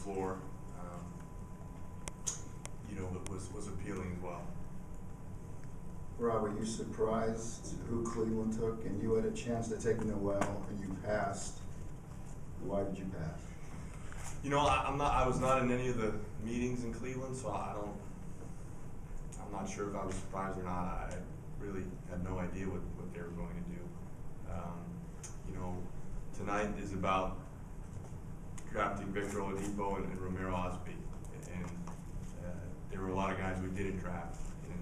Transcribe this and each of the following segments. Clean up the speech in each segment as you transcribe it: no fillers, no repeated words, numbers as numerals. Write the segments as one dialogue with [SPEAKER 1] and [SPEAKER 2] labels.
[SPEAKER 1] floor, was appealing as well.
[SPEAKER 2] Rob, were you surprised who Cleveland took, and you had a chance to take Noel, and you passed? Why did you pass?
[SPEAKER 1] I was not in any of the meetings in Cleveland, so I'm not sure if I was surprised or not. I really had no idea what they were going to do. Tonight is about drafting Victor Oladipo and Romero Osby, and there were a lot of guys we didn't draft, and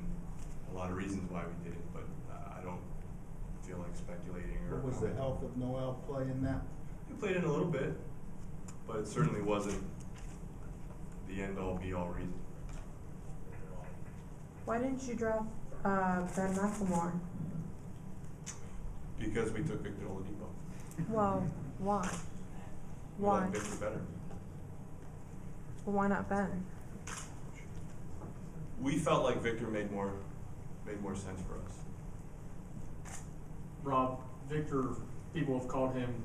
[SPEAKER 1] a lot of reasons why we didn't, but I don't feel like speculating.
[SPEAKER 3] What was the health of Noel play in that?
[SPEAKER 1] He played in a little bit, but it certainly wasn't the end-all, be-all reason.
[SPEAKER 4] Why didn't you draft Ben McLemore?
[SPEAKER 1] Because we took Victor Oladipo.
[SPEAKER 4] Well, why?
[SPEAKER 1] We
[SPEAKER 4] Why?
[SPEAKER 1] like Victor better.
[SPEAKER 4] Well, why not Ben?
[SPEAKER 1] We felt like Victor made more sense for us.
[SPEAKER 5] Rob, Victor, people have called him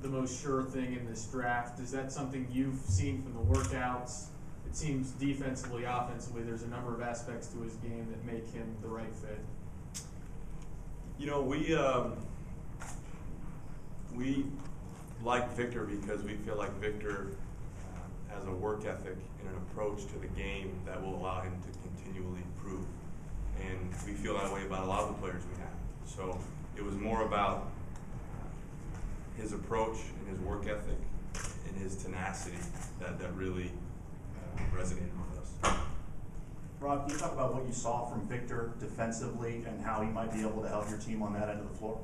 [SPEAKER 5] the most sure thing in this draft. Is that something you've seen from the workouts? It seems defensively, offensively, there's a number of aspects to his game that make him the right fit.
[SPEAKER 1] We like Victor because we feel like Victor has a work ethic and an approach to the game that will allow him to continually improve. And we feel that way about a lot of the players we have. So it was more about his approach and his work ethic and his tenacity that really resonated with us.
[SPEAKER 6] Rob, can you talk about what you saw from Victor defensively and how he might be able to help your team on that end of the floor?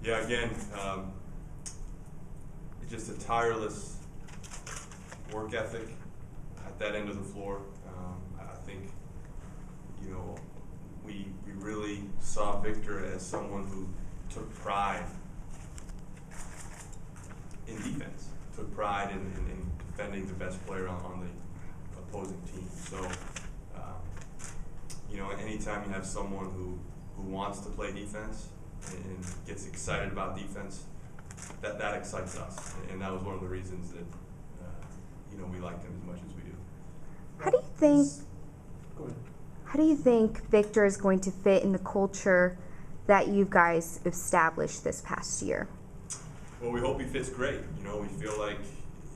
[SPEAKER 1] Yeah, again, just a tireless work ethic at that end of the floor. I think, we really saw Victor as someone who took pride in defense, took pride in defending the best player on the opposing team. So, anytime you have someone who wants to play defense and gets excited about defense, that excites us, and that was one of the reasons that we liked him as much as we do.
[SPEAKER 4] How do you think?
[SPEAKER 5] Go ahead.
[SPEAKER 7] How do you think Victor is going to fit in the culture that you guys established this past year?
[SPEAKER 1] Well, we hope he fits great. We feel like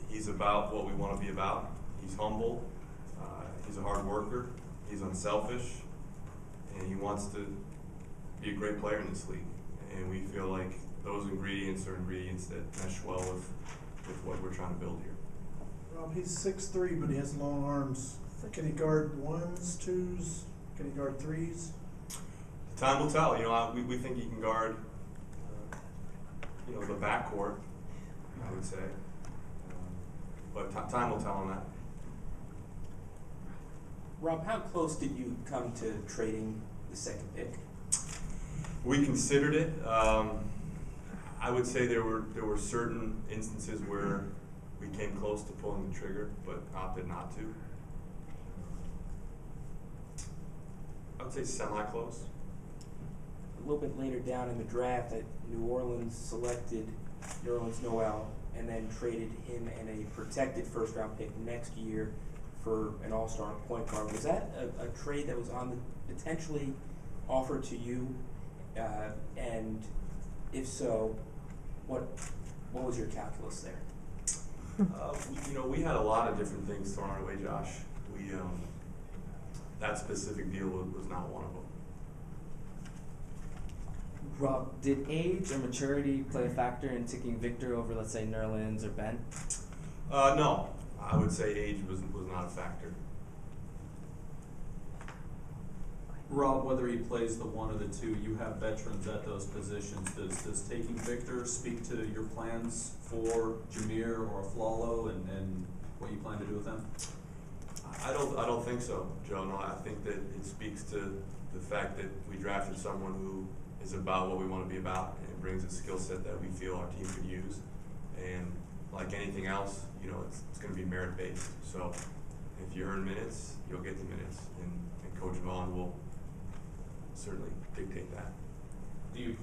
[SPEAKER 1] he's about what we want to be about. He's humble. He's a hard worker. He's unselfish, and he wants to be a great player in this league. And we feel like those ingredients are ingredients that mesh well with what we're trying to build here.
[SPEAKER 3] Rob, he's 6'3", but he has long arms. Can he guard ones, twos? Can he guard threes?
[SPEAKER 1] Time will tell. We think he can guard, the backcourt, I would say. But time will tell on that.
[SPEAKER 8] Rob, how close did you come to trading the second pick?
[SPEAKER 1] We considered it. I would say there were certain instances where we came close to pulling the trigger, but opted not to. I would say semi-close.
[SPEAKER 8] A little bit later down in the draft, that New Orleans selected Nerlens Noel and then traded him and a protected first-round pick next year for an all-star point guard. Was that a trade that was potentially offered to you? And if so, what was your calculus there?
[SPEAKER 1] We had a lot of different things thrown our way, Josh. That specific deal was not one of them.
[SPEAKER 9] Rob, did age or maturity play a factor in taking Victor over, let's say, Nerlens or Ben?
[SPEAKER 1] No, I would say age was not a factor.
[SPEAKER 10] Rob, whether he plays the one or the two, you have veterans at those positions. Does taking Victor speak to your plans for Jameer or Flalo and what you plan to do with them?
[SPEAKER 1] I don't think so, Joe. No, I think that it speaks to the fact that we drafted someone who is about what we want to be about and brings a skill set that we feel our team could use. And like anything else, it's going to be merit based. So if you earn minutes, you'll get the minutes, and Coach Vaughn will certainly dictate that.
[SPEAKER 10] Do you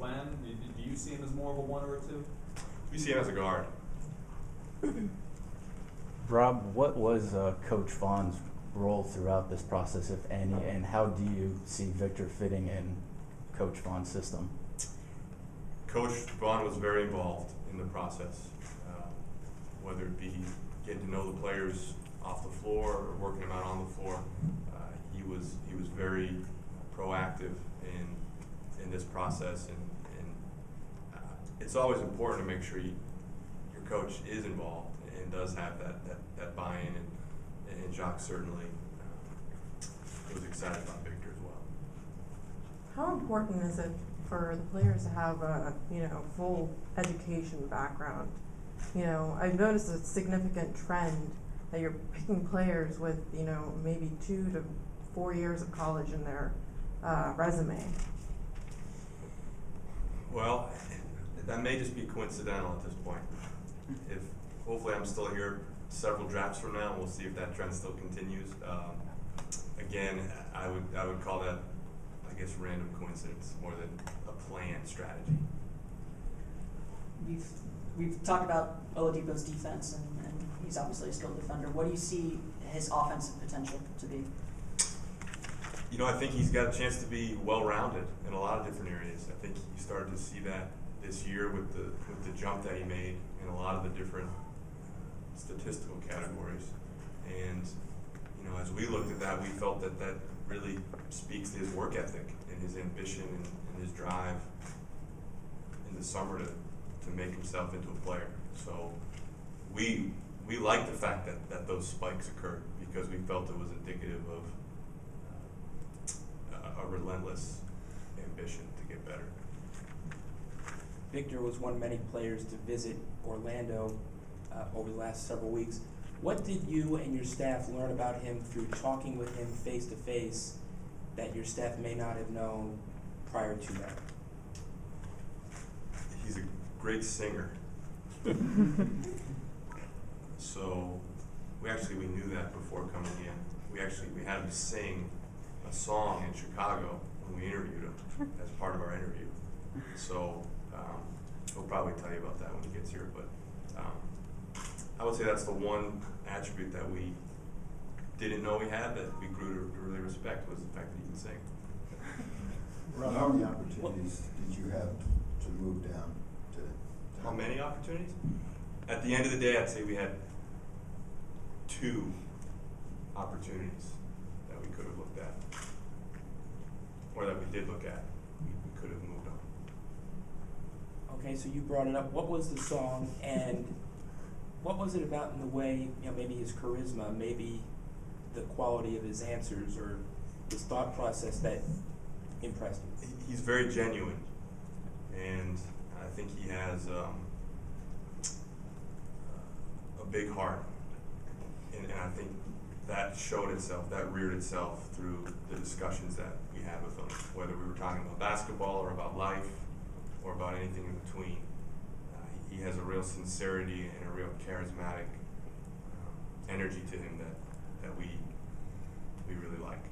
[SPEAKER 10] see him as more of a one or a two?
[SPEAKER 1] We see him as a guard.
[SPEAKER 11] Rob, what was Coach Vaughn's role throughout this process, if any, and how do you see Victor fitting in Coach Vaughn's system?
[SPEAKER 1] Coach Vaughn was very involved in the process, whether it be getting to know the players off the floor or working them out on the floor. He was very proactive in this process, and it's always important to make sure your coach is involved and does have that buy-in, and Jacques certainly was excited about Victor as well.
[SPEAKER 4] How important is it for the players to have a, full education background? I've noticed a significant trend that you're picking players with, maybe 2 to 4 years of college in their resume.
[SPEAKER 1] Well, that may just be coincidental at this point. Hopefully I'm still here several drafts from now, and we'll see if that trend still continues. Again, I would call that, I guess, random coincidence more than a planned strategy.
[SPEAKER 12] We've talked about Oladipo's defense, and he's obviously a skilled defender. What do you see his offensive potential to be?
[SPEAKER 1] I think he's got a chance to be well-rounded in a lot of different areas. I think you started to see that this year with the jump that he made in a lot of the different statistical categories. And as we looked at that, we felt that really speaks to his work ethic and his ambition and his drive in the summer to make himself into a player. So we liked the fact that those spikes occurred, because we felt it was indicative of a relentless ambition to get better.
[SPEAKER 8] Victor was one of many players to visit Orlando over the last several weeks. What did you and your staff learn about him through talking with him face to face that your staff may not have known prior to that?
[SPEAKER 1] He's a great singer. So we knew that before coming in. We had him sing a song in Chicago when we interviewed him as part of our interview. So he'll probably tell you about that when he gets here. But I would say that's the one attribute that we didn't know we had that we grew to really respect, was the fact that he can sing.
[SPEAKER 2] Rob, how many opportunities did you have to move down to?
[SPEAKER 1] How many opportunities? At the end of the day, I'd say we had 2 opportunities that we could have looked at, or that we did look at. We could have moved on.
[SPEAKER 8] Okay, so you brought it up. What was the song, and what was it about in the way, maybe his charisma, maybe the quality of his answers, or his thought process that impressed you?
[SPEAKER 1] He's very genuine, and I think he has a big heart, and I think that showed itself, that reared itself through the discussions that we had with him, whether we were talking about basketball or about life or about anything in between. He has a real sincerity and a real charismatic energy to him that we really like.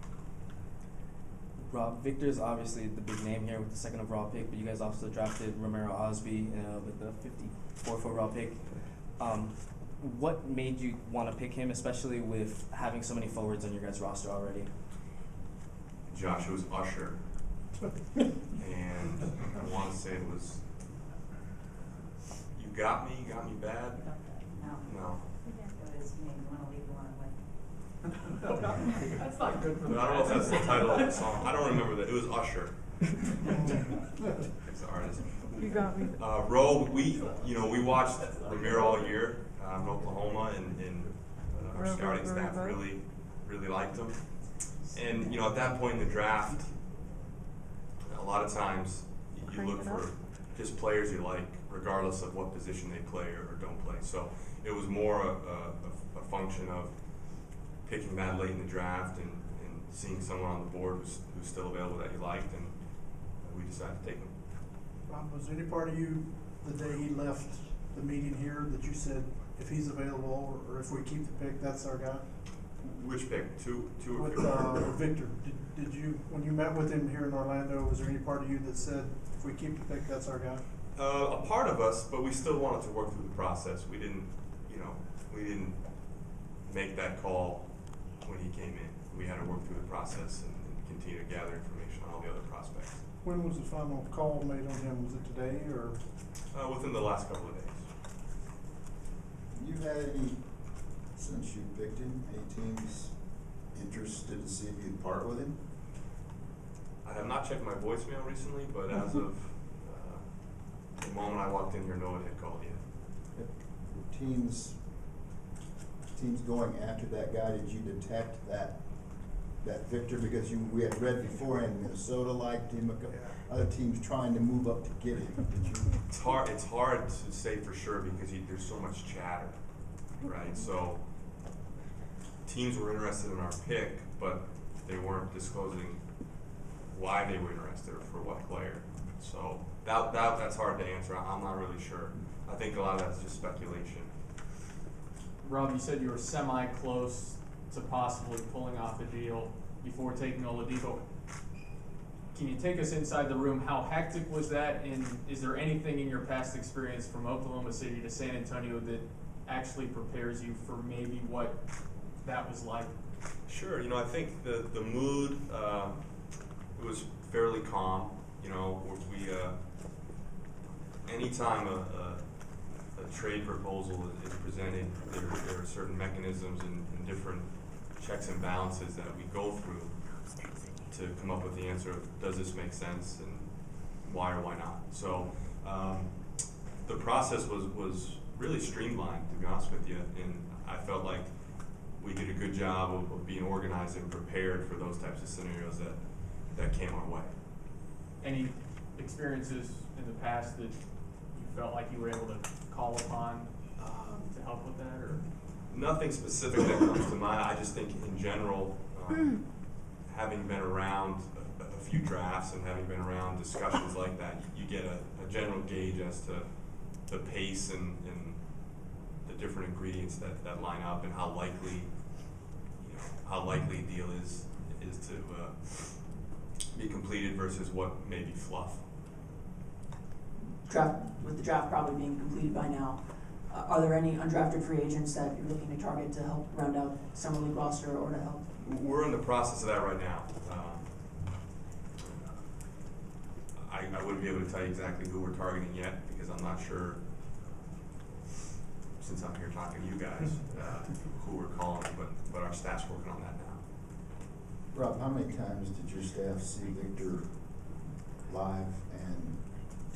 [SPEAKER 9] Rob, Victor's obviously the big name here with the 2nd overall pick, but you guys also drafted Romero Osby with the 54th overall pick. What made you want to pick him, especially with having so many forwards on your guys' roster already?
[SPEAKER 1] Josh, it was Usher. And I want to say it was, you got me bad? No.
[SPEAKER 5] That's not good for
[SPEAKER 1] But I don't know if that's the title of the song. I don't remember that. It was Usher. It's the artist.
[SPEAKER 4] You got me.
[SPEAKER 1] Ro, we watched Romero all year in Oklahoma, and our scouting staff really liked him. And at that point in the draft, a lot of times you look for just players you like, regardless of what position they play or don't play. So it was more a function of picking that late in the draft and seeing someone on the board who's still available that you liked, and we decided to take him.
[SPEAKER 3] Rob, was there any part of you the day he left the meeting here that you said, if he's available or if we keep the pick, that's our guy?
[SPEAKER 1] Which pick? Two or
[SPEAKER 3] With
[SPEAKER 1] three?
[SPEAKER 3] Victor, did you, when you met with him here in Orlando, was there any part of you that said, if we keep the pick, that's our guy?
[SPEAKER 1] A part of us, but we still wanted to work through the process. We didn't make that call when he came in. We had to work through the process and continue to gather information on all the other prospects.
[SPEAKER 3] When was the final call made on him? Was it today or?
[SPEAKER 1] Within the last couple of days.
[SPEAKER 2] You had any, since you picked him, any teams interested to see if you'd part with him?
[SPEAKER 1] I have not checked my voicemail recently, but as of the moment I walked in here, no one had called yet.
[SPEAKER 2] Teams going after that guy, did you detect that Victor, because we had read beforehand Minnesota liked him, other teams trying to move up to get him. Did you?
[SPEAKER 1] It's hard to say for sure because there's so much chatter, right? So teams were interested in our pick, but they weren't disclosing why they were interested or for what player. So that's hard to answer. I'm not really sure. I think a lot of that's just speculation.
[SPEAKER 5] Rob, you said you were semi-close to possibly pulling off a deal before taking Oladipo. Can you take us inside the room? How hectic was that? And is there anything in your past experience from Oklahoma City to San Antonio that actually prepares you for maybe what that was like?
[SPEAKER 1] Sure. I think the mood, it was fairly calm. Anytime a trade proposal is presented, there are certain mechanisms and different checks and balances that we go through to come up with the answer of does this make sense and why or why not. So the process was really streamlined, to be honest with you, and I felt like we did a good job of being organized and prepared for those types of scenarios that came our way.
[SPEAKER 5] Any experiences in the past that you felt like you were able to call upon to help with that, or?
[SPEAKER 1] Nothing specific that comes to mind. I just think in general, having been around a few drafts and having been around discussions like that, you get a general gauge as to the pace and the different ingredients that line up and how likely a deal is to be completed versus what may be fluff.
[SPEAKER 12] With the draft probably being completed by now, are there any undrafted free agents that you're looking to target to help round out summer league roster or to help?
[SPEAKER 1] We're in the process of that right now. I wouldn't be able to tell you exactly who we're targeting yet because I'm not sure, since I'm here talking to you guys, who we're calling, but our staff's working on that now.
[SPEAKER 2] Rob, how many times did your staff see Victor live, and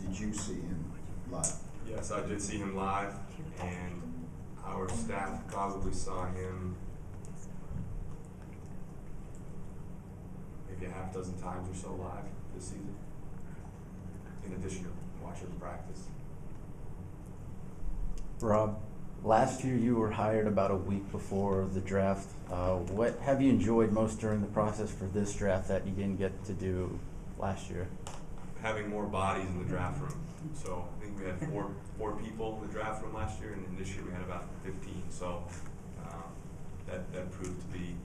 [SPEAKER 2] did you see him live?
[SPEAKER 1] Yes, I did see him live, and our staff probably saw him maybe a half dozen times or so live this season, in addition to watching practice.
[SPEAKER 11] Rob, last year you were hired about a week before the draft. What have you enjoyed most during the process for this draft that you didn't get to do last year?
[SPEAKER 1] Having more bodies in the draft room. So I think we had four people in the draft room last year, and then this year we had about 15. So that proved to be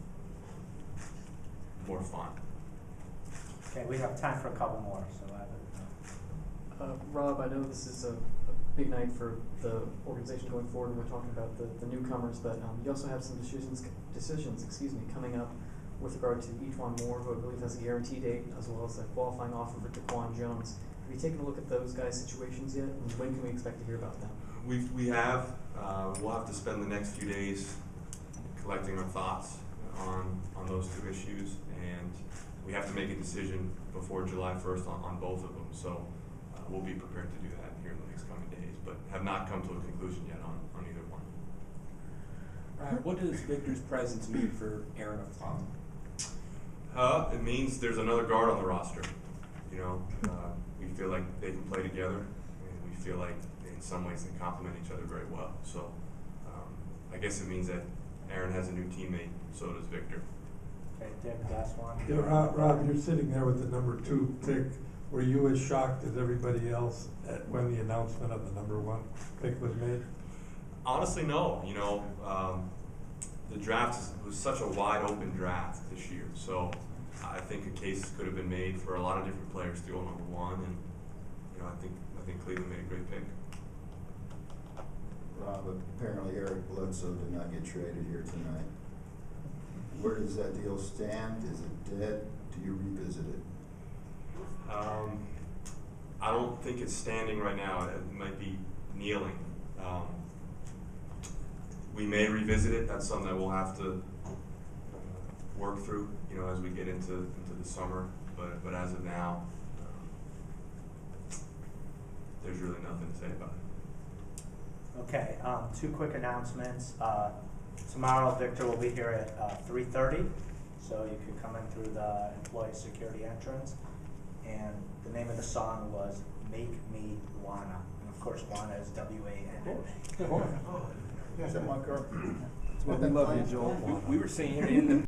[SPEAKER 1] more fun.
[SPEAKER 13] Okay, we have time for a couple more, so
[SPEAKER 14] Rob, I know this is a big night for the organization going forward, and we're talking about the newcomers, but you also have some decisions coming up with regard to E'Twaun Moore, who I believe has a guarantee date, as well as a qualifying offer for DeQuan Jones. Have you taken a look at those guys' situations yet, and when can we expect to hear about them?
[SPEAKER 1] We have. We'll have to spend the next few days collecting our thoughts on those two issues, and we have to make a decision before July 1st on both of them. So we'll be prepared to do that here in the next coming days, but have not come to a conclusion yet on either one.
[SPEAKER 8] What does Victor's presence mean for Aaron O'Connell?
[SPEAKER 1] It means there's another guard on the roster. We feel like they can play together, and we feel like in some ways they complement each other very well. So I guess it means that Aaron has a new teammate, so does Victor.
[SPEAKER 13] okay, David, last one.
[SPEAKER 15] Yeah, Rob, you're sitting there with the number 2 pick. Were you as shocked as everybody else when the announcement of the number 1 pick was made?
[SPEAKER 1] Honestly, no. The draft was such a wide open draft this year, so I think a case could have been made for a lot of different players to go number 1, and I think Cleveland made a great pick.
[SPEAKER 2] Rob, apparently Eric Bledsoe did not get traded here tonight. Where does that deal stand? Is it dead? Do you revisit it?
[SPEAKER 1] I don't think it's standing right now. It might be kneeling. We may revisit it. That's something that we'll have to work through, as we get into the summer. But as of now, there's really nothing to say about it.
[SPEAKER 13] Okay, two quick announcements. Tomorrow, Victor will be here at 3:30, so you could come in through the employee security entrance. And the name of the song was "Make Me Wanna," and of course, Wanna is W-A-N-A.
[SPEAKER 2] Is that my car?
[SPEAKER 9] That's what we love you, Joel. We were singing here in the